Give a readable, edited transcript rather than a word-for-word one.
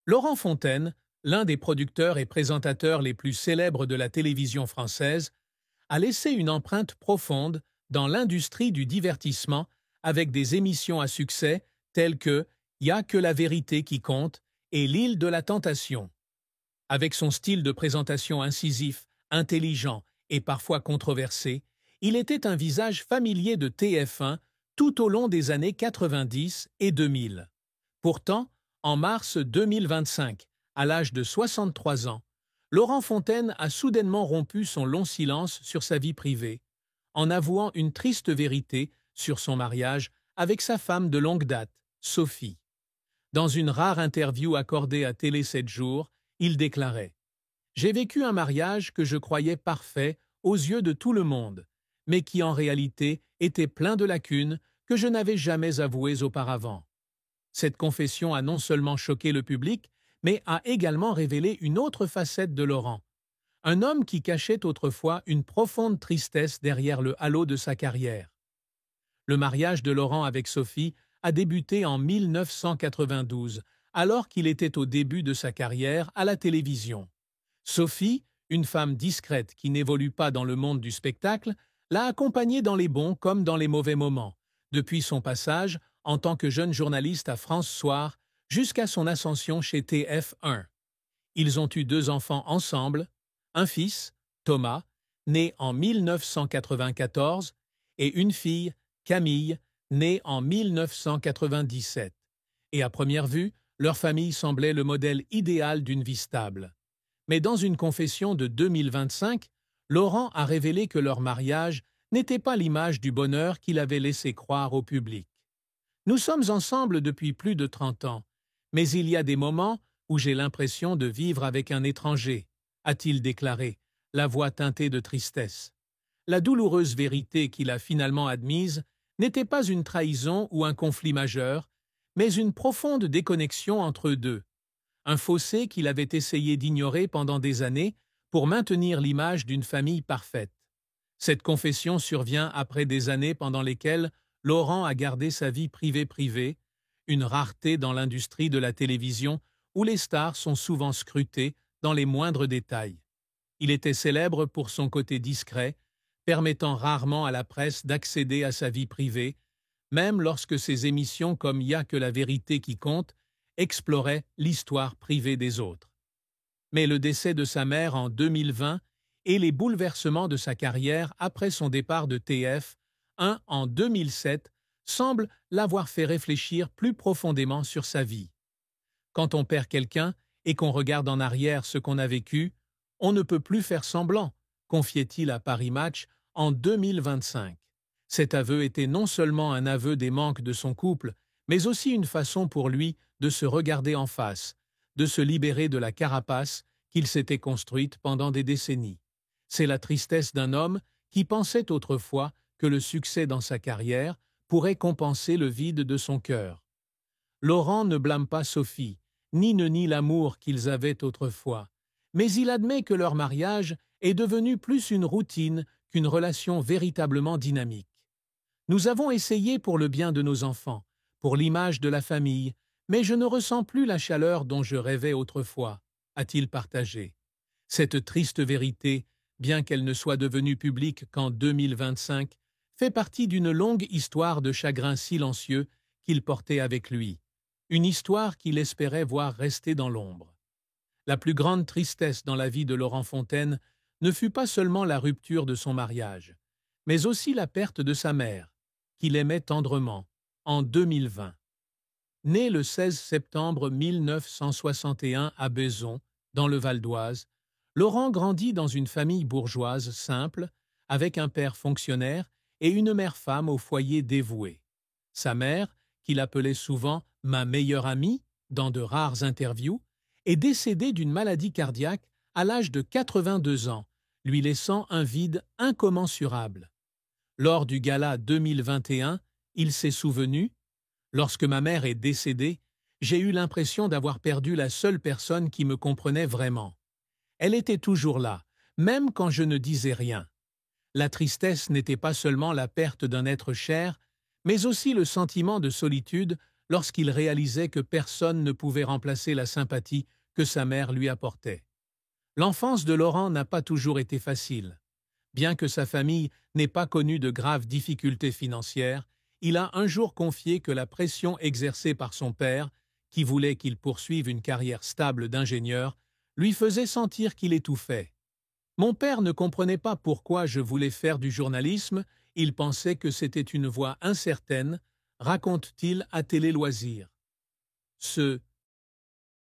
Laurent Fontaine, l'un des producteurs et présentateurs les plus célèbres de la télévision française, a laissé une empreinte profonde dans l'industrie du divertissement avec des émissions à succès telles que Y a que la vérité qui compte et L'île de la tentation. Avec son style de présentation incisif, intelligent et parfois controversé, il était un visage familier de TF1 tout au long des années 90 et 2000. Pourtant, en mars 2025, à l'âge de 63 ans, Laurent Fontaine a soudainement rompu son long silence sur sa vie privée, en avouant une triste vérité sur son mariage avec sa femme de longue date, Sophie. Dans une rare interview accordée à Télé 7 jours, il déclarait « J'ai vécu un mariage que je croyais parfait aux yeux de tout le monde, mais qui en réalité était plein de lacunes que je n'avais jamais avouées auparavant. » Cette confession a non seulement choqué le public, mais a également révélé une autre facette de Laurent. Un homme qui cachait autrefois une profonde tristesse derrière le halo de sa carrière. Le mariage de Laurent avec Sophie a débuté en 1992, alors qu'il était au début de sa carrière à la télévision. Sophie, une femme discrète qui n'évolue pas dans le monde du spectacle, l'a accompagnée dans les bons comme dans les mauvais moments, depuis son passage en tant que jeune journaliste à France Soir jusqu'à son ascension chez TF1. Ils ont eu 2 enfants ensemble, un fils, Thomas, né en 1994, et une fille, Camille, née en 1997. Et à première vue, leur famille semblait le modèle idéal d'une vie stable. Mais dans une confession de 2025, Laurent a révélé que leur mariage n'était pas l'image du bonheur qu'il avait laissé croire au public. « Nous sommes ensemble depuis plus de 30 ans, mais il y a des moments où j'ai l'impression de vivre avec un étranger », a-t-il déclaré, la voix teintée de tristesse. La douloureuse vérité qu'il a finalement admise n'était pas une trahison ou un conflit majeur, mais une profonde déconnexion entre eux deux. Un fossé qu'il avait essayé d'ignorer pendant des années pour maintenir l'image d'une famille parfaite. Cette confession survient après des années pendant lesquelles Laurent a gardé sa vie privée, une rareté dans l'industrie de la télévision où les stars sont souvent scrutées dans les moindres détails. Il était célèbre pour son côté discret, permettant rarement à la presse d'accéder à sa vie privée, même lorsque ses émissions comme Y a que la vérité qui compte exploraient l'histoire privée des autres. Mais le décès de sa mère en 2020 et les bouleversements de sa carrière après son départ de TF1 en 2007 semblent l'avoir fait réfléchir plus profondément sur sa vie. Quand on perd quelqu'un et qu'on regarde en arrière ce qu'on a vécu, on ne peut plus faire semblant, confiait-il à Paris Match en 2025. Cet aveu était non seulement un aveu des manques de son couple, mais aussi une façon pour lui de se regarder en face, de se libérer de la carapace qu'il s'était construite pendant des décennies. C'est la tristesse d'un homme qui pensait autrefois que le succès dans sa carrière pourrait compenser le vide de son cœur. Laurent ne blâme pas Sophie, ni ne nie l'amour qu'ils avaient autrefois, mais il admet que leur mariage est devenu plus une routine qu'une relation véritablement dynamique. « Nous avons essayé pour le bien de nos enfants, pour l'image de la famille, mais je ne ressens plus la chaleur dont je rêvais autrefois », a-t-il partagé. Cette triste vérité, bien qu'elle ne soit devenue publique qu'en 2025, fait partie d'une longue histoire de chagrin silencieux qu'il portait avec lui, une histoire qu'il espérait voir rester dans l'ombre. La plus grande tristesse dans la vie de Laurent Fontaine ne fut pas seulement la rupture de son mariage, mais aussi la perte de sa mère, qu'il aimait tendrement, en 2020. Né le 16 septembre 1961 à Bezons, dans le Val-d'Oise, Laurent grandit dans une famille bourgeoise simple, avec un père fonctionnaire et une mère-femme au foyer dévouée. Sa mère, qu'il appelait souvent « ma meilleure amie » dans de rares interviews, est décédée d'une maladie cardiaque à l'âge de 82 ans, lui laissant un vide incommensurable. Lors du gala 2021, il s'est souvenu « Lorsque ma mère est décédée, j'ai eu l'impression d'avoir perdu la seule personne qui me comprenait vraiment. Elle était toujours là, même quand je ne disais rien. La tristesse n'était pas seulement la perte d'un être cher, mais aussi le sentiment de solitude lorsqu'il réalisait que personne ne pouvait remplacer la sympathie que sa mère lui apportait. L'enfance de Laurent n'a pas toujours été facile. Bien que sa famille n'ait pas connu de graves difficultés financières, il a un jour confié que la pression exercée par son père, qui voulait qu'il poursuive une carrière stable d'ingénieur, lui faisait sentir qu'il étouffait. Mon père ne comprenait pas pourquoi je voulais faire du journalisme, il pensait que c'était une voie incertaine, raconte-t-il à Télé Loisirs. Ce